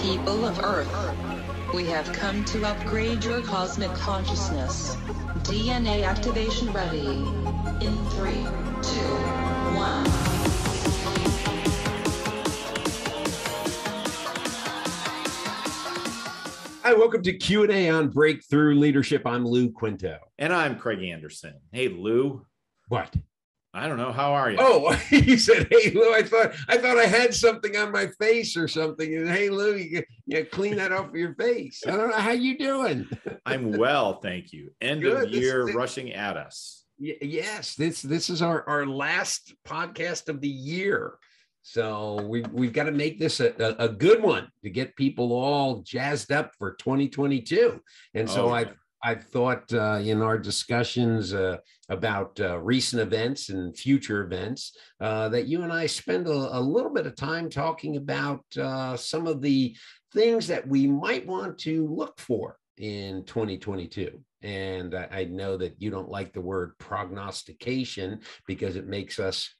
People of Earth, we have come to upgrade your cosmic consciousness. DNA activation ready. In 3, 2, 1. Hi, welcome to Q&A on Breakthrough Leadership. I'm Lou Quinto. And I'm Craig Anderson. Hey, Lou. What? I don't know. How are you? Oh, you said, hey, Lou. I thought I had something on my face or something. And hey, Lou, you clean that off of your face. I don't know. How you doing? I'm well, thank you. End Good. of year rushing at us. Yes, this is our last podcast of the year. So we've got to make this a good one to get people all jazzed up for 2022. And so I've thought in our discussions about recent events and future events that you and I spend a little bit of time talking about some of the things that we might want to look for in 2022. And I know that you don't like the word prognostication because it makes us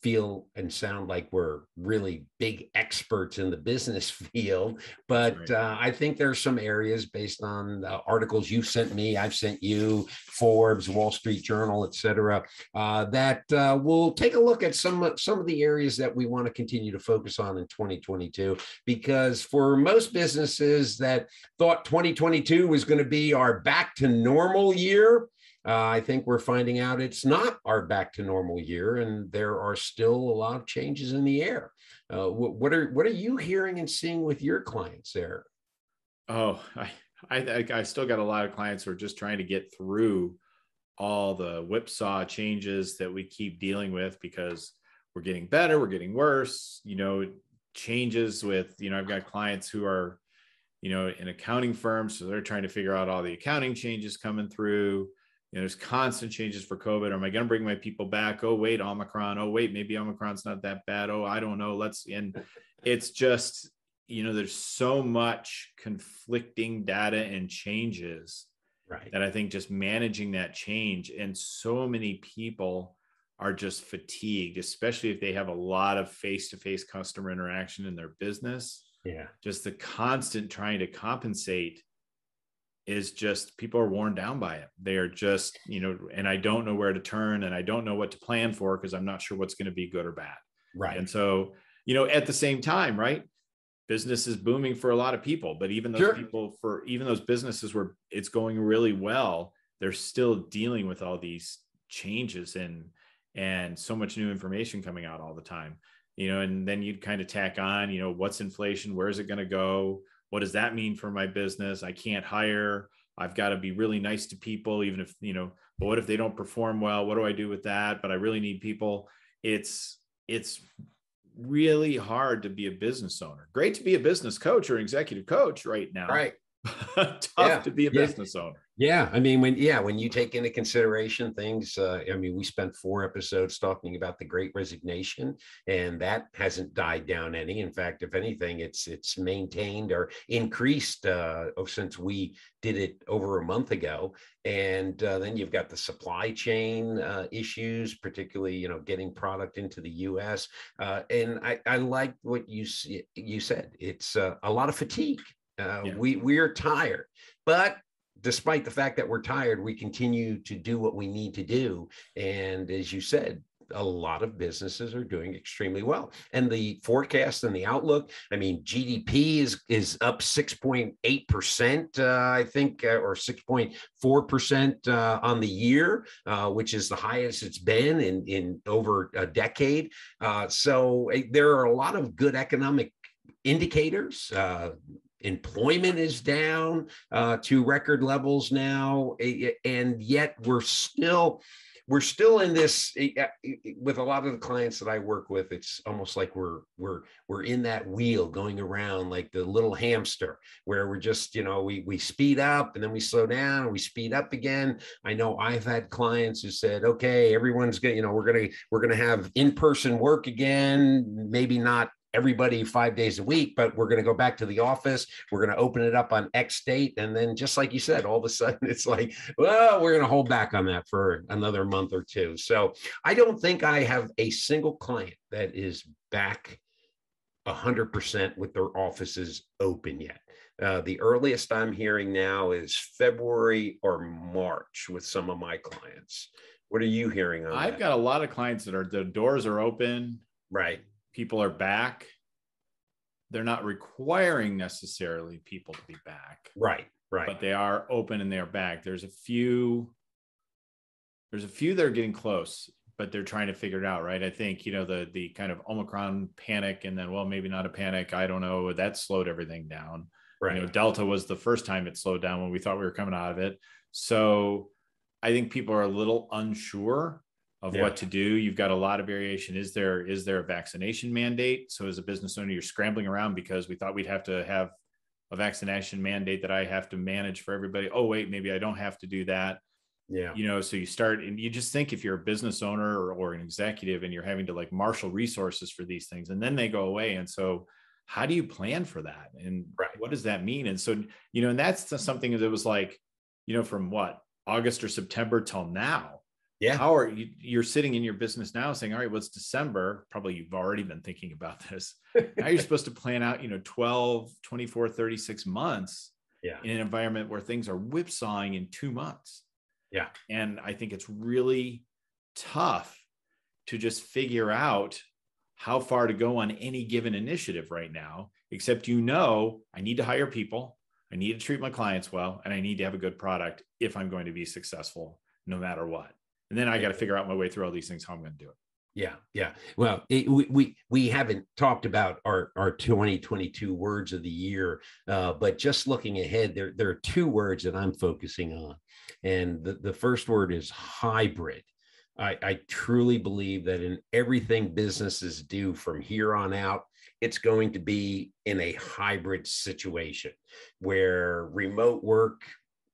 feel and sound like we're really big experts in the business field. But Right. I think there's some areas based on articles you sent me, I've sent you, Forbes, Wall Street Journal, et cetera, that we'll take a look at some of the areas that we want to continue to focus on in 2022. Because for most businesses that thought 2022 was going to be our back to normal year, I think we're finding out it's not our back to normal year, and there are still a lot of changes in the air. What are you hearing and seeing with your clients there? Oh, I still got a lot of clients who are just trying to get through all the whipsaw changes that we keep dealing with because we're getting better, we're getting worse. Changes with I've got clients who are in accounting firms, so they're trying to figure out all the accounting changes coming through. There's constant changes for COVID. Am I going to bring my people back? Oh, wait, Omicron. Oh, wait, maybe Omicron's not that bad. Oh, I don't know. And it's just, there's so much conflicting data and changes, right, that I think just managing that change, and so many people are just fatigued, especially if they have a lot of face-to-face customer interaction in their business. Yeah. Just the constant trying to compensate is just, people are worn down by it. They are just, and I don't know where to turn, and I don't know what to plan for because I'm not sure what's going to be good or bad. Right. And so, at the same time, right, business is booming for a lot of people, but even those people, for even those businesses where it's going really well, they're still dealing with all these changes and so much new information coming out all the time, and then you'd kind of tack on, what's inflation? Where is it going to go? What does that mean for my business? I can't hire. I've got to be really nice to people, even if, but what if they don't perform well? What do I do with that? But I really need people. It's really hard to be a business owner. Great to be a business coach or executive coach right now. Right. Tough to be a business owner. Yeah. I mean, when you take into consideration things, we spent 4 episodes talking about the Great Resignation, and that hasn't died down any. In fact, if anything, it's maintained or increased since we did it over a month ago. And then you've got the supply chain issues, particularly, getting product into the U.S. And I like what you said. It's a lot of fatigue. We're tired, but despite the fact that we're tired, we continue to do what we need to do. And as you said, a lot of businesses are doing extremely well. And the forecast and the outlook, GDP is up 6.8%, I think, or 6.4% on the year, which is the highest it's been in over a decade. So there are a lot of good economic indicators. Employment is down to record levels now, and yet we're still in this. With a lot of the clients that I work with, it's almost like we're in that wheel going around like the little hamster, where we're just we speed up and then we slow down and we speed up again. I know I've had clients who said, okay, everyone's going, we're gonna have in-person work again, maybe not everybody 5 days a week, but we're going to go back to the office. We're going to open it up on X date. And then just like you said, all of a sudden it's like, well, we're going to hold back on that for another month or two. So I don't think I have a single client that is back 100% with their offices open yet. The earliest I'm hearing now is February or March with some of my clients. What are you hearing on that? I've got a lot of clients that the doors are open. Right. People are back. They're not requiring necessarily people to be back. Right. But they are open and they're back. There's a few that are getting close, but they're trying to figure it out, right? I think, the kind of Omicron panic, and then, well, maybe not a panic, I don't know, that slowed everything down. Right. Delta was the first time it slowed down when we thought we were coming out of it. So I think people are a little unsure of what to do. You've got a lot of variation. Is there a vaccination mandate? So as a business owner, you're scrambling around because we thought we'd have to have a vaccination mandate that I have to manage for everybody. Oh, wait, maybe I don't have to do that. Yeah. So you start, and you just think if you're a business owner or an executive and you're having to like marshal resources for these things, and then they go away. And so how do you plan for that? And what does that mean? And so, and that's something that was like, from what, August or September till now. Yeah. How are you're sitting in your business now saying, all right, well, it's December. Probably you've already been thinking about this. Now you're supposed to plan out, 12, 24, 36 months in an environment where things are whipsawing in 2 months. Yeah. And I think it's really tough to just figure out how far to go on any given initiative right now, except, I need to hire people. I need to treat my clients well, and I need to have a good product if I'm going to be successful no matter what. And then I got to figure out my way through all these things, how I'm going to do it. Yeah. Yeah. Well, we haven't talked about our 2022 words of the year, but just looking ahead, there are 2 words that I'm focusing on. And the first word is hybrid. I truly believe that in everything businesses do from here on out, it's going to be in a hybrid situation where remote work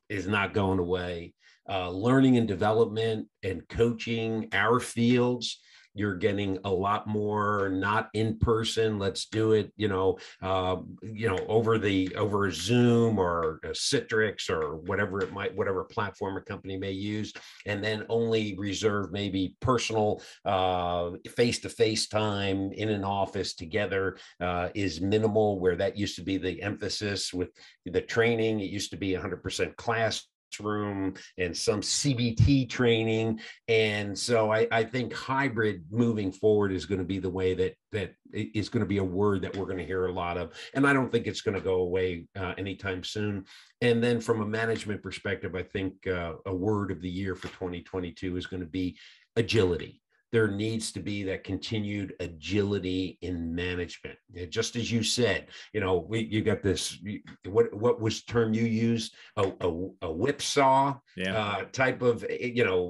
is not going away. Learning and development and coaching, our fields, you're getting a lot more not in person. Let's do it, over Zoom or Citrix or whatever platform a company may use, and then only reserve maybe personal face-to-face time in an office together is minimal, where that used to be the emphasis with the training. It used to be 100% class room and some CBT training. And so I think hybrid moving forward is going to be the way that is going to be a word that we're going to hear a lot of. And I don't think it's going to go away anytime soon. And then from a management perspective, I think a word of the year for 2022 is going to be agility. There needs to be that continued agility in management. Just as you said, you got this, what was the term you used? A whipsaw type of,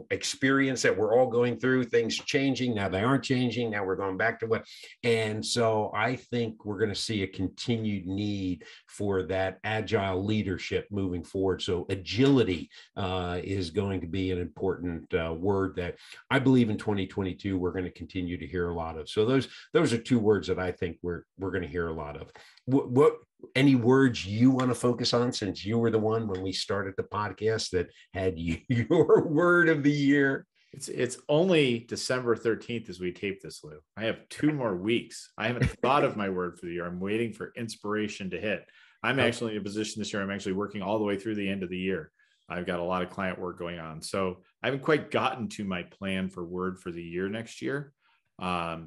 experience that we're all going through, things changing. Now they aren't changing. Now we're going back to what. And so I think we're going to see a continued need for that agile leadership moving forward. So agility is going to be an important word that I believe in 2022 we're going to continue to hear a lot of. So those are 2 words that I think we're going to hear a lot of. What any words you want to focus on, since you were the one when we started the podcast that had your word of the year? It's only December 13th as we tape this, Lou. I have 2 more weeks. I haven't thought of my word for the year. I'm waiting for inspiration to hit. I'm actually in a position this year. I'm actually working all the way through the end of the year. I've got a lot of client work going on. So I haven't quite gotten to my plan for word for the year next year. I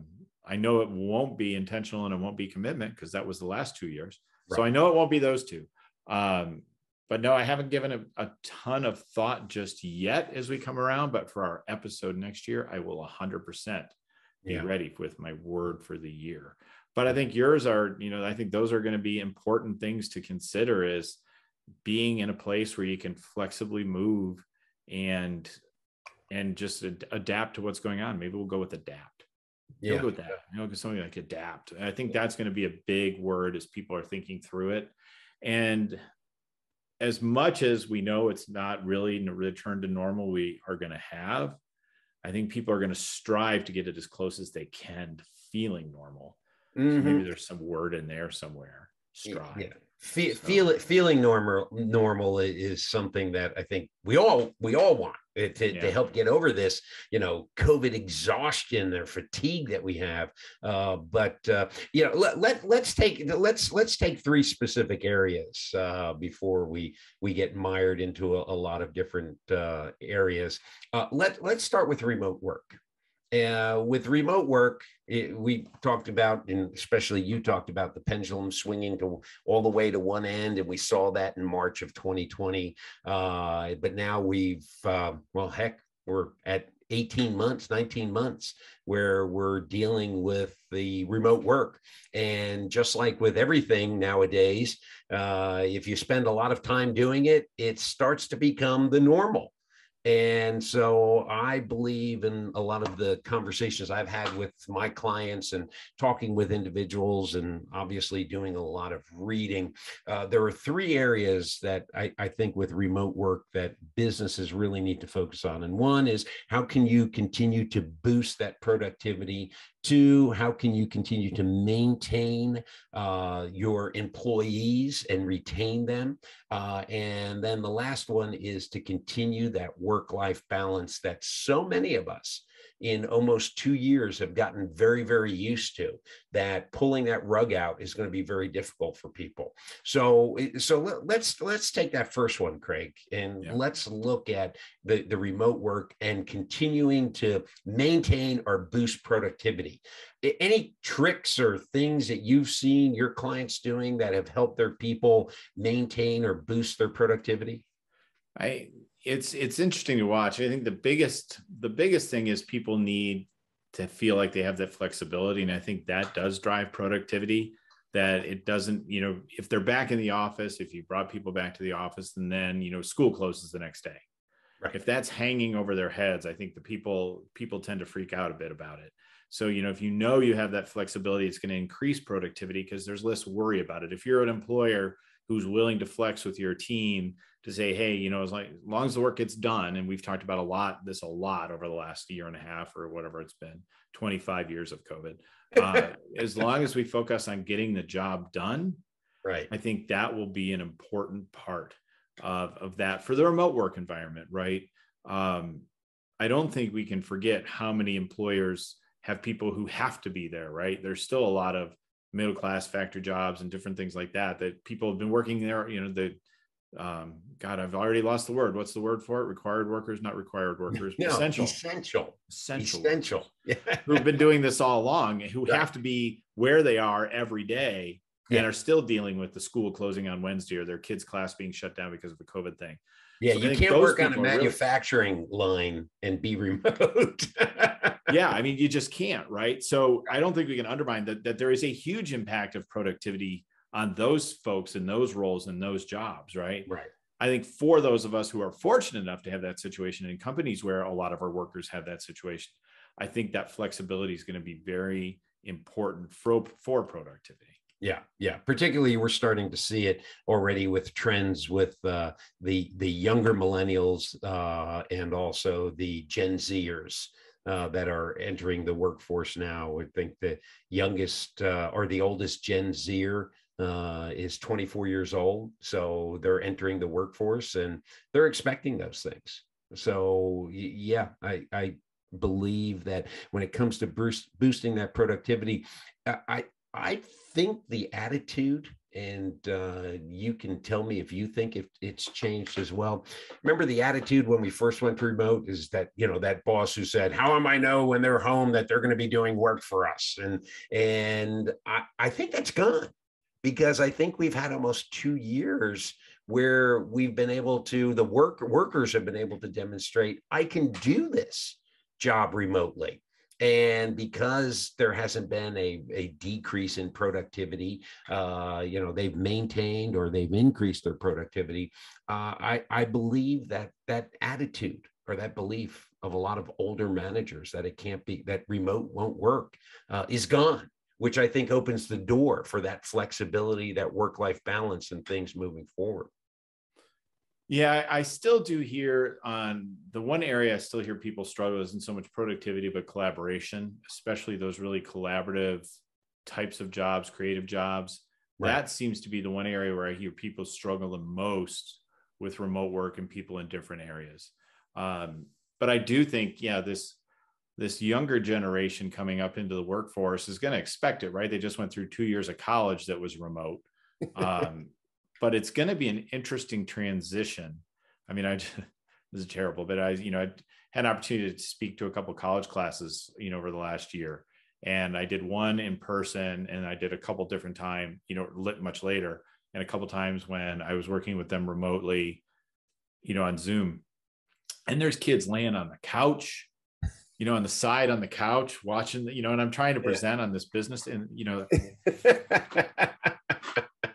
know it won't be intentional and it won't be commitment, because that was the last 2 years. Right. So I know it won't be those 2. But no, I haven't given a ton of thought just yet as we come around. But for our episode next year, I will 100% be ready with my word for the year. But I think yours are, I think those are going to be important things to consider, is being in a place where you can flexibly move and just adapt to what's going on. Maybe we'll go with adapt. Go with that. Something like adapt. And I think that's going to be a big word as people are thinking through it. And as much as we know it's not really a return to normal we are going to have, I think people are going to strive to get it as close as they can to feeling normal. So maybe there's some word in there somewhere. Strive. Feeling normal is something that I think we all want to help get over this, COVID exhaustion or fatigue that we have. But let's take three specific areas before we get mired into a lot of different areas. Let's start with remote work. With remote work, we talked about, and especially you talked about, the pendulum swinging to all the way to one end, and we saw that in March of 2020. But now we're at 18 months, 19 months, where we're dealing with the remote work. And just like with everything nowadays, if you spend a lot of time doing it, it starts to become the normal. And so I believe in a lot of the conversations I've had with my clients and talking with individuals, and obviously doing a lot of reading. There are three areas that I think with remote work that businesses really need to focus on. And one is, how can you continue to boost that productivity? Two, how can you continue to maintain your employees and retain them? And then the last one is to continue that work-life balance that so many of us in almost 2 years have gotten very, very used to. That pulling that rug out is going to be very difficult for people. So let's take that first one, Craig, and let's look at the remote work and continuing to maintain or boost productivity. Any tricks or things that you've seen your clients doing that have helped their people maintain or boost their productivity? It's interesting to watch. I think the biggest thing is people need to feel like they have that flexibility. And I think that does drive productivity, that it doesn't, if they're back in the office, if you brought people back to the office, and then, school closes the next day. Right. If that's hanging over their heads, I think the people tend to freak out a bit about it. So, if you have that flexibility, it's going to increase productivity because there's less worry about it. If you're an employer who's willing to flex with your team to say, hey, as long as the work gets done, and we've talked about a lot over the last year and a half or whatever it's been, 25 years of COVID, as long as we focus on getting the job done, right? I think that will be an important part of that for the remote work environment, right? I don't think we can forget how many employers have people who have to be there, right? There's still a lot of middle-class factory jobs and different things like that people have been working there, God, I've already lost the word. What's the word for it? Required workers, not required workers. No, essential. Who've been doing this all along, who have to be where they are every day and are still dealing with the school closing on Wednesday or their kids' class being shut down because of the COVID thing. Yeah, so you can't work on a manufacturing line and be remote. Yeah, I mean, you just can't, right? So I don't think we can undermine that there is a huge impact of productivity on those folks in those roles and those jobs, right? Right. I think for those of us who are fortunate enough to have that situation in companies where a lot of our workers have that situation, I think that flexibility is going to be very important for productivity. Yeah. Particularly, we're starting to see it already with trends with the younger millennials and also the Gen Zers that are entering the workforce now. I think the youngest or the oldest Gen Zer is 24 years old. So they're entering the workforce and they're expecting those things. So yeah, I believe that when it comes to boosting that productivity, I think the attitude, and you can tell me if you think it's changed as well. Remember the attitude when we first went to remote is that, that boss who said, how am I know when they're home that they're going to be doing work for us? And I think that's gone, because I think we've had almost 2 years where we've been able to, the workers have been able to demonstrate, I can do this job remotely. And because there hasn't been a decrease in productivity, they've maintained or they've increased their productivity. I believe that attitude or that belief of a lot of older managers that it can't be, that remote won't work, is gone, which I think opens the door for that flexibility, that work-life balance and things moving forward. Yeah, I still do hear on the one area I still hear people struggle isn't so much productivity, but collaboration, especially those really collaborative types of jobs, creative jobs. Right. That seems to be the one area where I hear people struggle the most with remote work and people in different areas. But I do think, yeah, this younger generation coming up into the workforce is going to expect it, right? They just went through 2 years of college that was remote. But it's going to be an interesting transition. I mean, this is terrible, but I had an opportunity to speak to a couple of college classes, over the last year. And I did one in person, and I did a couple different times, much later, and a couple times when I was working with them remotely, on Zoom. And there's kids laying on the couch, on the side on the couch watching, and I'm trying to present on this business, and,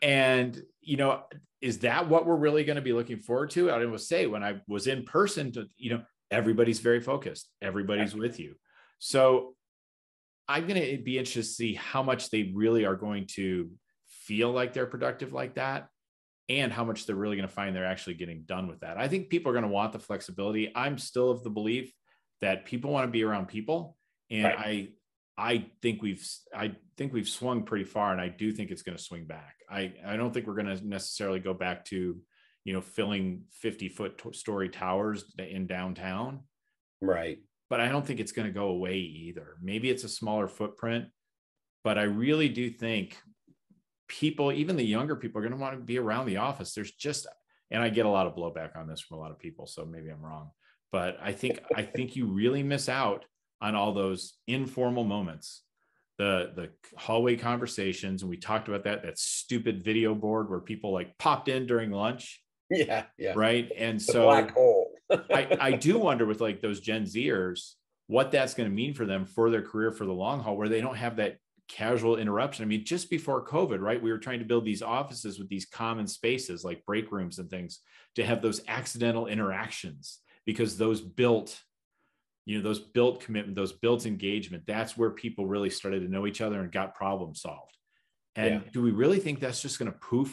and, is that what we're really going to be looking forward to? I will say, when I was in person, everybody's very focused. Everybody's with you. So I'm going to be interested to see how much they really are going to feel like they're productive like that, and how much they're really going to find they're actually getting done with that. I think people are going to want the flexibility. I'm still of the belief that people want to be around people. And right. I think we've swung pretty far, and I do think it's going to swing back. I don't think we're going to necessarily go back to, filling 50-foot story towers in downtown. Right. But I don't think it's going to go away either. Maybe it's a smaller footprint, but I really do think people, even the younger people, are going to want to be around the office. And I get a lot of blowback on this from a lot of people, so maybe I'm wrong, but I think you really miss out on all those informal moments, the hallway conversations. And we talked about that stupid video board where people like popped in during lunch. Yeah. Right. And the so black hole. I do wonder with like those Gen Zers, what that's going to mean for them for their career, for the long haul, where they don't have that casual interruption. I mean, just before COVID, right, we were trying to build these offices with these common spaces like break rooms and things to have those accidental interactions, because those built commitment, those built engagement. That's where people really started to know each other and got problem solved. And do we really think that's just going to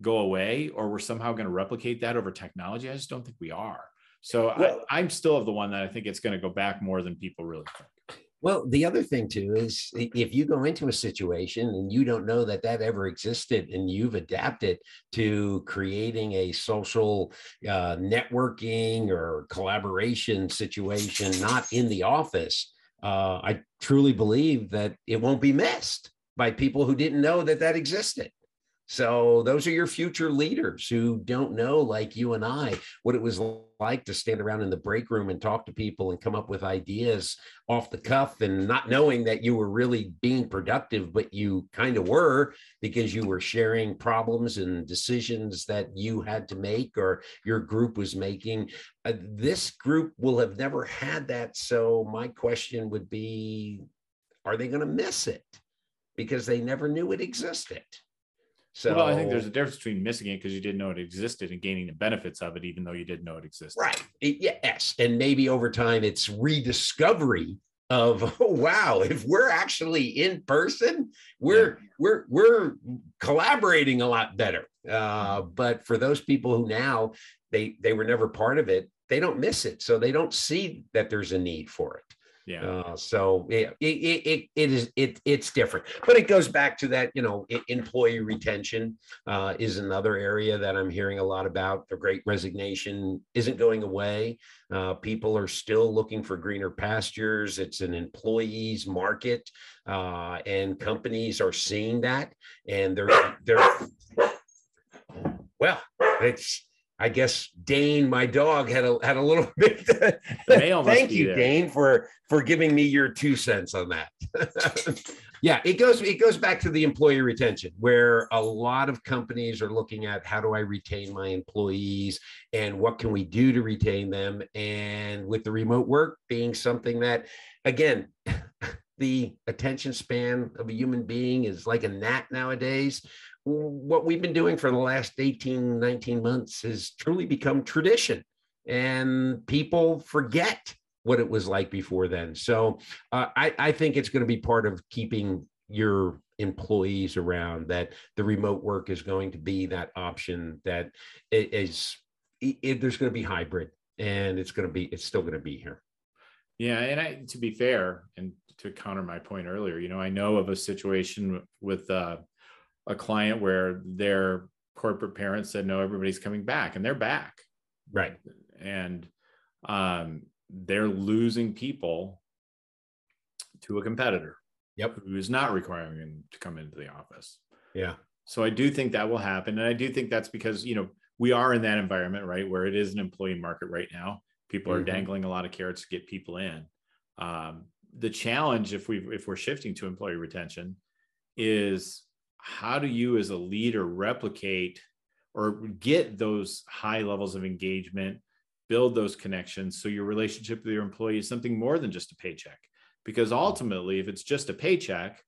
go away, or we're somehow going to replicate that over technology? I just don't think we are. So I'm still of the one that I think it's going to go back more than people really think. Well, the other thing too is, if you go into a situation and you don't know that ever existed, and you've adapted to creating a social networking or collaboration situation, not in the office, I truly believe that it won't be missed by people who didn't know that existed. So those are your future leaders who don't know, like you and I, what it was like to stand around in the break room and talk to people and come up with ideas off the cuff, and not knowing that you were really being productive, but you kind of were, because you were sharing problems and decisions that you had to make or your group was making. This group will have never had that. So my question would be, are they going to miss it because they never knew it existed? So, well, I think there's a difference between missing it because you didn't know it existed, and gaining the benefits of it, even though you didn't know it existed. Right. Yes. And maybe over time it's rediscovery of, oh, wow, if we're actually in person, we're collaborating a lot better. But for those people who now they were never part of it, they don't miss it. So they don't see that there's a need for it. So it's different, but it goes back to that, employee retention is another area that I'm hearing a lot about. The Great Resignation isn't going away. People are still looking for greener pastures. It's an employee's market, and companies are seeing that, and it's, I guess Dane, my dog, had a little bit. Thank you, Dane, for giving me your 2 cents on that. Yeah, it goes back to the employee retention, where a lot of companies are looking at, how do I retain my employees, and what can we do to retain them? And with the remote work being something that, again, the attention span of a human being is like a gnat nowadays. What we've been doing for the last 18, 19 months has truly become tradition, and people forget what it was like before then. So I think it's going to be part of keeping your employees around, that the remote work is going to be that option, that there's going to be hybrid, and it's still going to be here. Yeah. And to be fair, and to counter my point earlier, I know of a situation with a client where their corporate parents said, no, everybody's coming back, and they're back. Right. And they're losing people to a competitor. Yep. Who is not requiring them to come into the office. Yeah. So I do think that will happen. And I do think that's because, we are in that environment, right, where it is an employee market right now. People are dangling a lot of carrots to get people in. The challenge, if we're shifting to employee retention, is how do you as a leader replicate or get those high levels of engagement, build those connections, so your relationship with your employee is something more than just a paycheck. Because ultimately, if it's just a paycheck,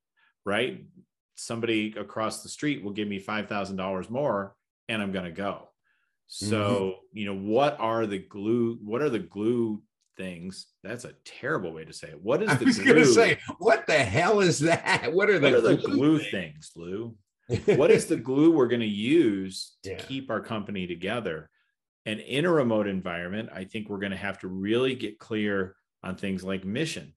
right, somebody across the street will give me $5,000 more and I'm going to go. So, what are the glue things? That's a terrible way to say it. What is the glue? I was going to say, what the hell is that? What are the glue things, Lou? What is the glue we're going to use to keep our company together? And in a remote environment, I think we're going to have to really get clear on things like mission.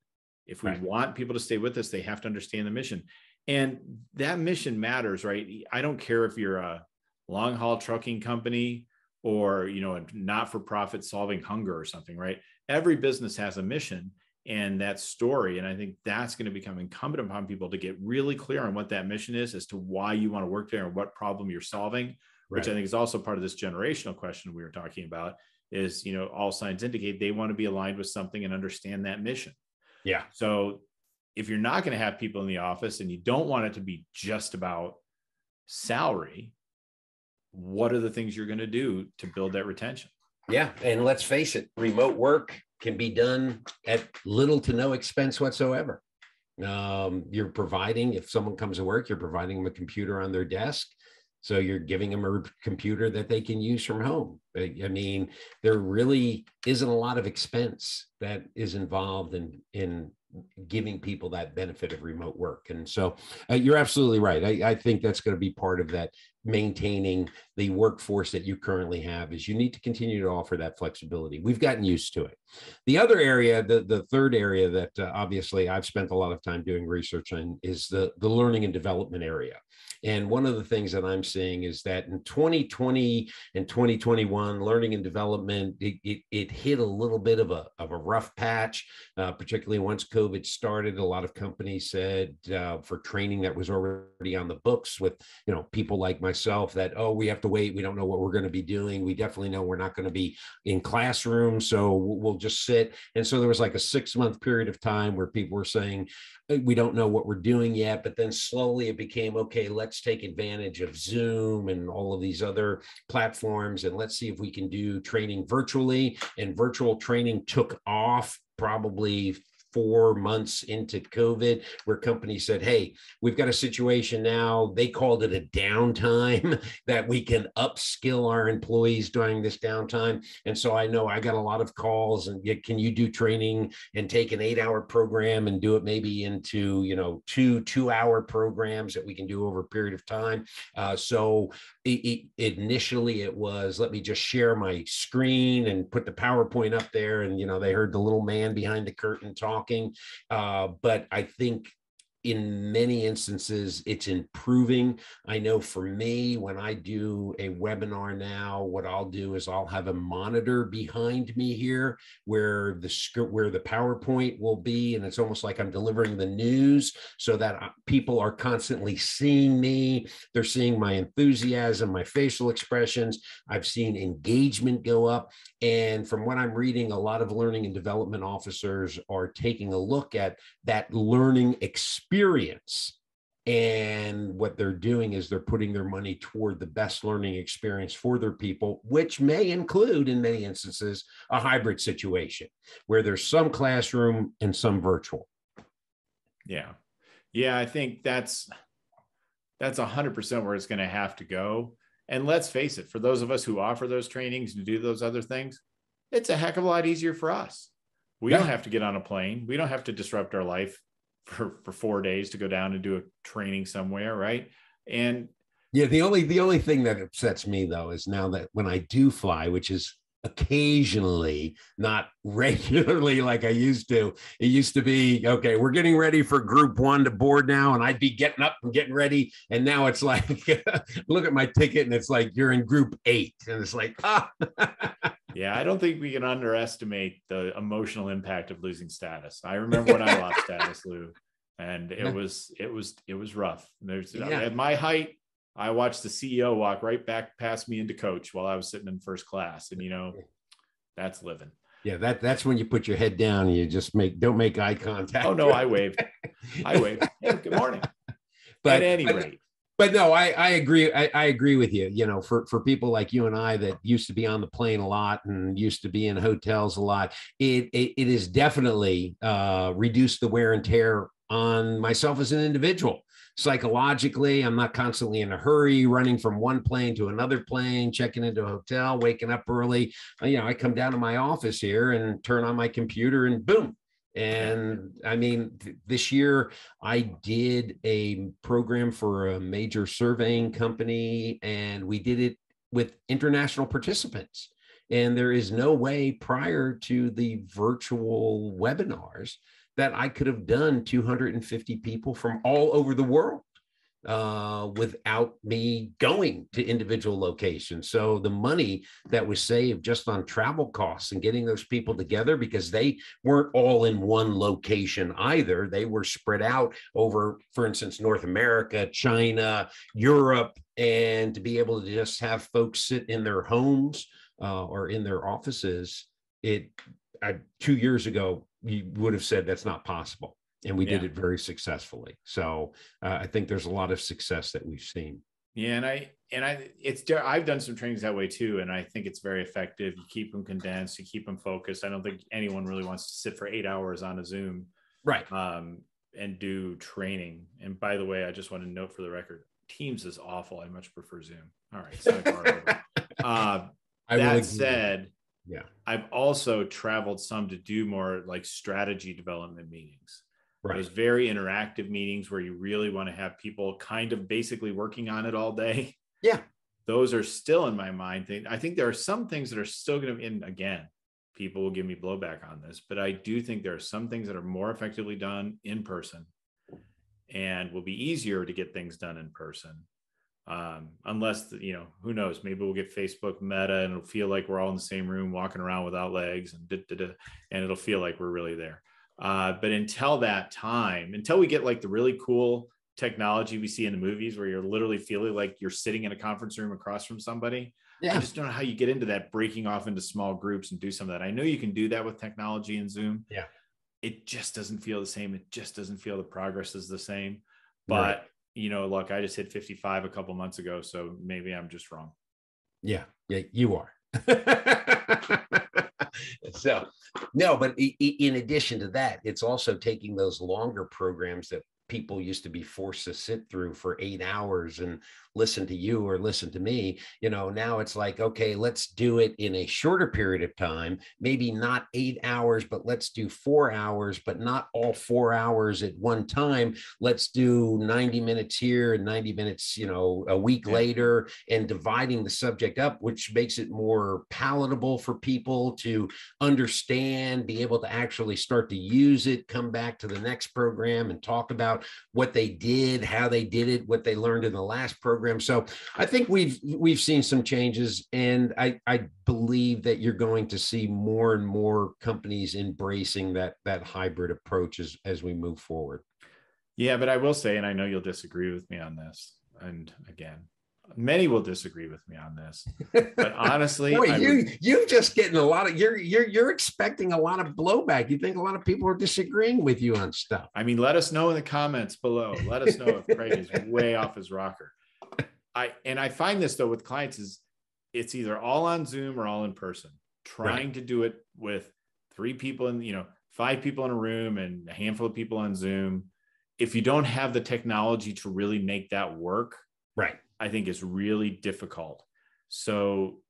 If we want people to stay with us, they have to understand the mission. And that mission matters, right? I don't care if you're a long haul trucking company or, a not-for-profit solving hunger or something, right? Every business has a mission and that story. And I think that's going to become incumbent upon people to get really clear on what that mission is as to why you want to work there and what problem you're solving, which I think is also part of this generational question we were talking about is, all signs indicate they want to be aligned with something and understand that mission. Yeah. So if you're not going to have people in the office and you don't want it to be just about salary, what are the things you're going to do to build that retention? Yeah. And let's face it, remote work can be done at little to no expense whatsoever. You're providing, if someone comes to work, you're providing them a computer on their desk. So you're giving them a computer that they can use from home. I mean, there really isn't a lot of expense that is involved in giving people that benefit of remote work. And so you're absolutely right. I think that's going to be part of that, maintaining the workforce that you currently have, is you need to continue to offer that flexibility. We've gotten used to it. The other area, the third area that obviously I've spent a lot of time doing research on is the learning and development area. And one of the things that I'm seeing is that in 2020 and 2021, learning and development, it hit a little bit of a rough patch, particularly once COVID started. A lot of companies said for training that was already on the books with, people like myself that, oh, we have to wait. We don't know what we're going to be doing. We definitely know we're not going to be in classrooms. So we'll just sit. And so there was like a 6-month period of time where people were saying, we don't know what we're doing yet, but then slowly it became, okay, let's take advantage of Zoom and all of these other platforms, and let's see if we can do training virtually. And virtual training took off probably 4 months into COVID, where companies said, hey, we've got a situation now. They called it a downtime, that we can upskill our employees during this downtime. And so I know I got a lot of calls and can you do training and take an 8-hour program and do it maybe into, two-hour programs that we can do over a period of time. So initially it was, let me just share my screen and put the PowerPoint up there. And, they heard the little man behind the curtain talking. But I think in many instances, it's improving. I know for me, when I do a webinar now, what I'll do is I'll have a monitor behind me here where the PowerPoint will be, and it's almost like I'm delivering the news, so that people are constantly seeing me. They're seeing my enthusiasm, my facial expressions. I've seen engagement go up. And from what I'm reading, a lot of learning and development officers are taking a look at that learning experience. And what they're doing is they're putting their money toward the best learning experience for their people, which may include, in many instances, a hybrid situation where there's some classroom and some virtual. Yeah. Yeah, I think that's 100% where it's going to have to go. And let's face it, for those of us who offer those trainings and do those other things, it's a heck of a lot easier for us. We don't have to get on a plane. We don't have to disrupt our life for 4 days to go down and do a training somewhere, right? And yeah, the only thing that upsets me though is now that when I do fly, which is occasionally, not regularly like I used to. It used to be, okay, we're getting ready for group 1 to board now. And I'd be getting up and getting ready. And now it's like, look at my ticket and it's like, you're in group 8. And it's like, ah. Yeah, I don't think we can underestimate the emotional impact of losing status. I remember when I lost status, Lou, and it was rough. At my height, I watched the CEO walk right back past me into coach while I was sitting in first class. And that's living. Yeah, that's when you put your head down and you just don't make eye contact. Oh no, I waved. Hey, good morning. But at any rate. But no, I agree. I agree with you. For people like you and I that used to be on the plane a lot and used to be in hotels a lot, it is definitely reduced the wear and tear on myself as an individual. Psychologically, I'm not constantly in a hurry, running from one plane to another plane, checking into a hotel, waking up early. I come down to my office here and turn on my computer and boom. And I mean, this year I did a program for a major surveying company, and we did it with international participants. And there is no way prior to the virtual webinars that I could have done 250 people from all over the world without me going to individual locations. So the money that was saved just on travel costs and getting those people together, because they weren't all in one location either. They were spread out over, for instance, North America, China, Europe, and to be able to just have folks sit in their homes or in their offices, 2 years ago, you would have said that's not possible. And we did it very successfully. So I think there's a lot of success that we've seen. Yeah. I've done some trainings that way too. And I think it's very effective. You keep them condensed, you keep them focused. I don't think anyone really wants to sit for 8 hours on a Zoom. Right. And do training. And by the way, I just want to note for the record, Teams is awful. I much prefer Zoom. All right. Sidebar over. That said, yeah, I've also traveled some to do more like strategy development meetings. Right. Those very interactive meetings where you really want to have people kind of basically working on it all day. Yeah. Those are still in my mind. I think there are some things that are still going to, and again, people will give me blowback on this, but I do think there are some things that are more effectively done in person and will be easier to get things done in person. Unless, who knows, maybe we'll get Facebook Meta and it'll feel like we're all in the same room walking around without legs and it'll feel like we're really there. But until that time, until we get like the really cool technology we see in the movies where you're literally feeling like you're sitting in a conference room across from somebody, I just don't know how you get into that breaking off into small groups and do some of that. I know you can do that with technology and Zoom. Yeah. It just doesn't feel the same. It just doesn't feel the progress is the same. But look, I just hit 55 a couple months ago, so maybe I'm just wrong. Yeah, you are. So, no, but in addition to that, it's also taking those longer programs that people used to be forced to sit through for 8 hours and listen to you or listen to me. Now it's like, okay, let's do it in a shorter period of time, maybe not 8 hours, but let's do 4 hours, but not all 4 hours at one time. Let's do 90 minutes here and 90 minutes, a week later, and dividing the subject up, which makes it more palatable for people to understand, be able to actually start to use it, come back to the next program and talk about what they did, how they did it, what they learned in the last program. So I think we've seen some changes, and I believe that you're going to see more and more companies embracing that hybrid approach as we move forward. Yeah, but I will say, and I know you'll disagree with me on this, and again, many will disagree with me on this, but honestly, boy, you're just getting a lot of you're expecting a lot of blowback. You think a lot of people are disagreeing with you on stuff. I mean, let us know in the comments below. Let us know if Craig is way off his rocker. I find this though with clients is it's either all on Zoom or all in person. Trying to do it with 3 people and 5 people in a room and a handful of people on Zoom. If you don't have the technology to really make that work, I think it's really difficult. So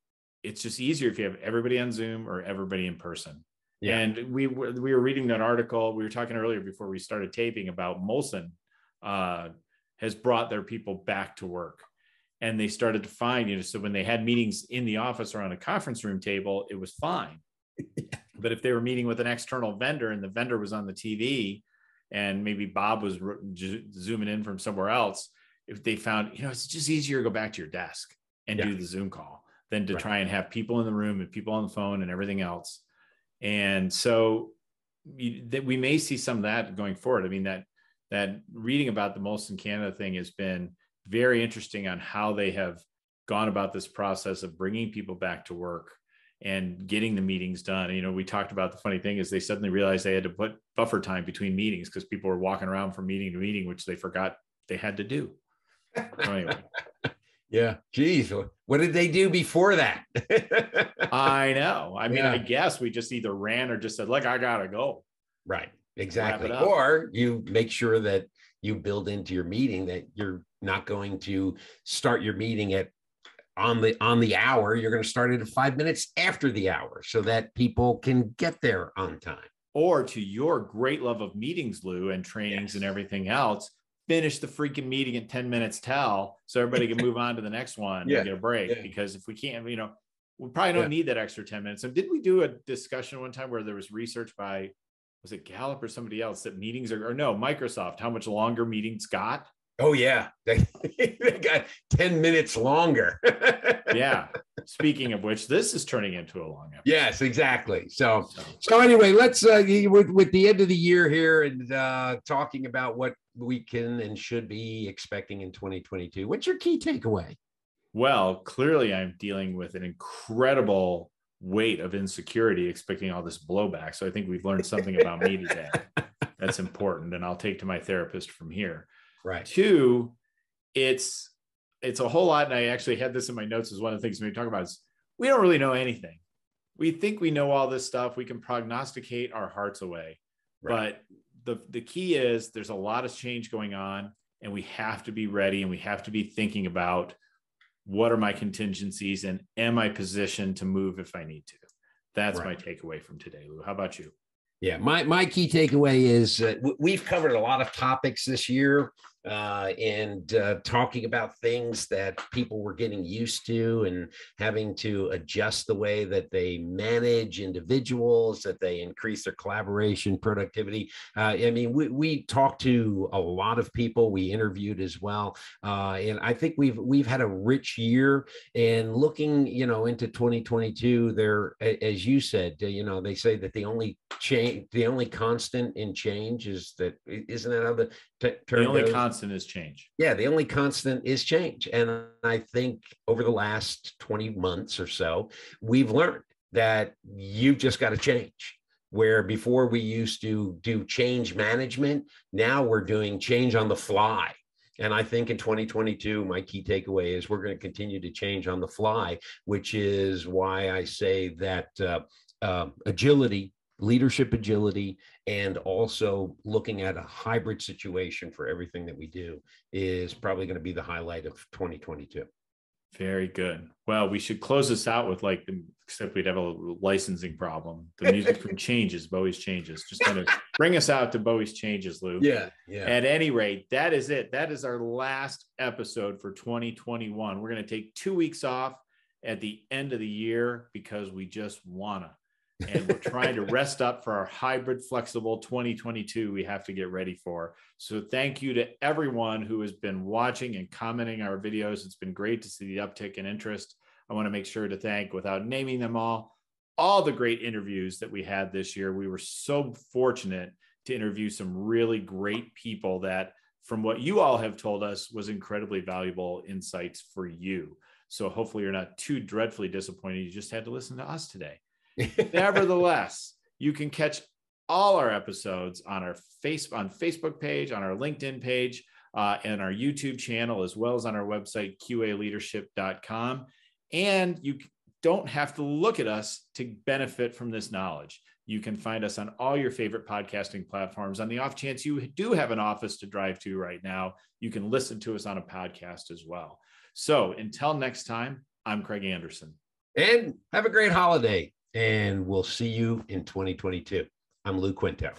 it's just easier if you have everybody on Zoom or everybody in person. Yeah. And we were reading that article. We were talking earlier before we started taping about Molson has brought their people back to work. And they started to find, so when they had meetings in the office or on a conference room table, it was fine. But if they were meeting with an external vendor and the vendor was on the TV and maybe Bob was zooming in from somewhere else, if they found, it's just easier to go back to your desk and do the Zoom call than to try and have people in the room and people on the phone and everything else. And so we may see some of that going forward. I mean, that reading about the Molson Canada thing has been very interesting on how they have gone about this process of bringing people back to work and getting the meetings done. We talked about the funny thing is they suddenly realized they had to put buffer time between meetings because people were walking around from meeting to meeting, which they forgot they had to do. So anyway. Yeah. Geez. What did they do before that? I know. I mean, I guess we just either ran or just said, look, I gotta go. Right. Exactly. Or you make sure that you build into your meeting that you're not going to start your meeting on the hour. You're going to start it at 5 minutes after the hour so that people can get there on time. Or to your great love of meetings, Lou, and trainings and everything else, finish the freaking meeting at 10 minutes till so everybody can move on to the next one and get a break. Because if we can't, we probably don't need that extra 10 minutes. So did we do a discussion one time where there was research by, was it Gallup or somebody else, that meetings Microsoft, how much longer meetings got? Oh yeah. They got 10 minutes longer. Yeah. Speaking of which, this is turning into a long episode. Yes, exactly. So anyway, let's with the end of the year here and talking about what we can and should be expecting in 2022. What's your key takeaway? Well, clearly I'm dealing with an incredible weight of insecurity, expecting all this blowback. So I think we've learned something about me today that's important, and I'll take to my therapist from here. Right. 2, it's a whole lot. And I actually had this in my notes as one of the things we talk about is we don't really know anything. We think we know all this stuff. We can prognosticate our hearts away. Right. But the key is there's a lot of change going on, and we have to be ready, and we have to be thinking about what are my contingencies and am I positioned to move if I need to? That's my takeaway from today, Lou. How about you? Yeah, my key takeaway is we've covered a lot of topics this year and talking about things that people were getting used to and having to adjust the way that they manage individuals, that they increase their collaboration, productivity. I mean, we talked to a lot of people. We interviewed as well, and I think we've had a rich year. And looking, into 2022, there, as you said, they say that the only constant in change is that, isn't that how the term the only goes? Constant is change. Yeah, the only constant is change. And I think over the last 20 months or so, we've learned that you just got to change. Where before we used to do change management, now we're doing change on the fly. And I think in 2022, my key takeaway is we're going to continue to change on the fly, which is why I say that agility, leadership agility, and also looking at a hybrid situation for everything that we do is probably going to be the highlight of 2022. Very good. Well, we should close this out with except we'd have a licensing problem. The music from Changes, Bowie's Changes. Just kind of bring us out to Bowie's Changes, Lou. Yeah. At any rate, that is it. That is our last episode for 2021. We're going to take 2 weeks off at the end of the year because we just wanna. And we're trying to rest up for our hybrid flexible 2022 we have to get ready for. So thank you to everyone who has been watching and commenting our videos. It's been great to see the uptick in interest. I want to make sure to thank, without naming them all the great interviews that we had this year. We were so fortunate to interview some really great people that, from what you all have told us, was incredibly valuable insights for you. So hopefully you're not too dreadfully disappointed. You just had to listen to us today. Nevertheless, you can catch all our episodes on our Facebook page, on our LinkedIn page, and our YouTube channel, as well as on our website, qaleadership.com. And you don't have to look at us to benefit from this knowledge. You can find us on all your favorite podcasting platforms. On the off chance you do have an office to drive to right now, you can listen to us on a podcast as well. So until next time, I'm Craig Anderson. And have a great holiday. And we'll see you in 2022. I'm Lou Quinto.